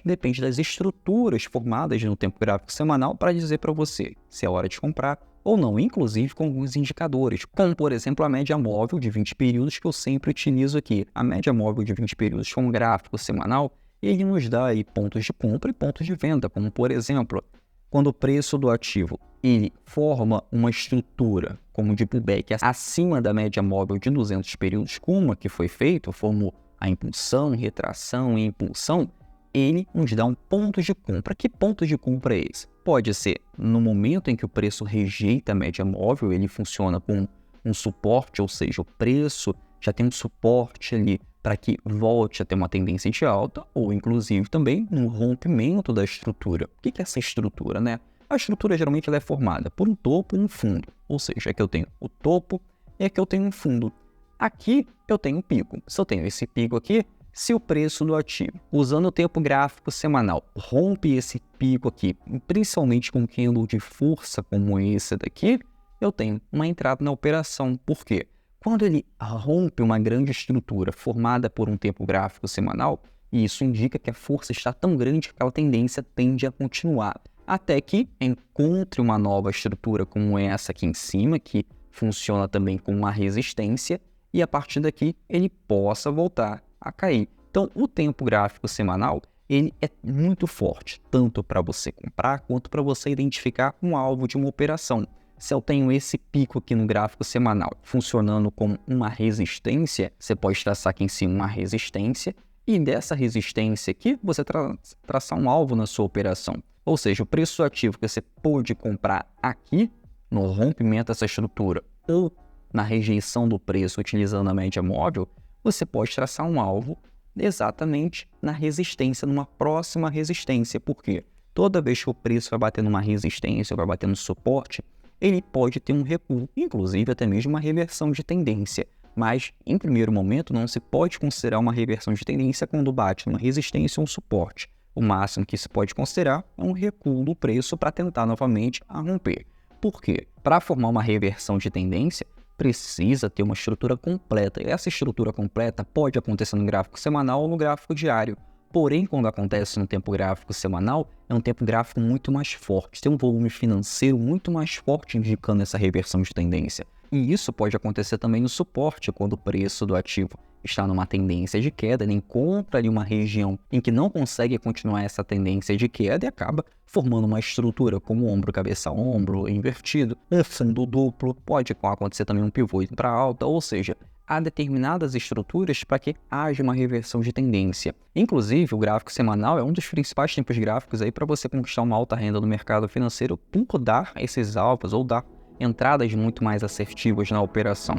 depende das estruturas formadas no tempo gráfico semanal para dizer para você se é hora de comprar ou não, inclusive com alguns indicadores, como por exemplo a média móvel de 20 períodos que eu sempre utilizo aqui. A média móvel de 20 períodos com um gráfico semanal, ele nos dá aí pontos de compra e pontos de venda, como por exemplo, quando o preço do ativo ele forma uma estrutura como de pullback acima da média móvel de 200 períodos, como a que foi feito, formou a impulsão, retração e impulsão, ele nos dá um ponto de compra. Que ponto de compra é esse? Pode ser no momento em que o preço rejeita a média móvel, ele funciona com um suporte, ou seja, o preço já tem um suporte ali para que volte a ter uma tendência de alta, ou inclusive também no rompimento da estrutura. O que é essa estrutura, né? A estrutura geralmente ela é formada por um topo e um fundo, ou seja, aqui eu tenho o topo e aqui eu tenho um fundo. Aqui eu tenho um pico. Se eu tenho esse pico aqui, se o preço do ativo, usando o tempo gráfico semanal, rompe esse pico aqui, principalmente com um candle de força como esse daqui, eu tenho uma entrada na operação. Por quê? Quando ele rompe uma grande estrutura formada por um tempo gráfico semanal, isso indica que a força está tão grande que aquela tendência tende a continuar, até que encontre uma nova estrutura como essa aqui em cima, que funciona também como uma resistência, e a partir daqui ele possa voltar a cair. Então, o tempo gráfico semanal, ele é muito forte, tanto para você comprar, quanto para você identificar um alvo de uma operação. Se eu tenho esse pico aqui no gráfico semanal funcionando como uma resistência, você pode traçar aqui em cima uma resistência, e dessa resistência aqui, você traçar um alvo na sua operação. Ou seja, o preço ativo que você pôde comprar aqui, no rompimento dessa estrutura, ou na rejeição do preço utilizando a média móvel, você pode traçar um alvo exatamente na resistência, numa próxima resistência. Por quê? Toda vez que o preço vai bater numa resistência ou vai bater no suporte, ele pode ter um recuo, inclusive até mesmo uma reversão de tendência. Mas, em primeiro momento, não se pode considerar uma reversão de tendência quando bate numa resistência ou um suporte. O máximo que se pode considerar é um recuo do preço para tentar novamente a romper. Por quê? Para formar uma reversão de tendência, precisa ter uma estrutura completa. E essa estrutura completa pode acontecer no gráfico semanal ou no gráfico diário. Porém, quando acontece no tempo gráfico semanal, é um tempo gráfico muito mais forte. Tem um volume financeiro muito mais forte indicando essa reversão de tendência. E isso pode acontecer também no suporte, quando o preço do ativo está numa tendência de queda, ele encontra ali uma região em que não consegue continuar essa tendência de queda e acaba formando uma estrutura como ombro, cabeça, ombro, invertido, um fundo duplo, pode acontecer também um pivô para alta, ou seja, há determinadas estruturas para que haja uma reversão de tendência. Inclusive, o gráfico semanal é um dos principais tipos gráficos aí para você conquistar uma alta renda no mercado financeiro por dar esses alvos ou dar entradas muito mais assertivas na operação.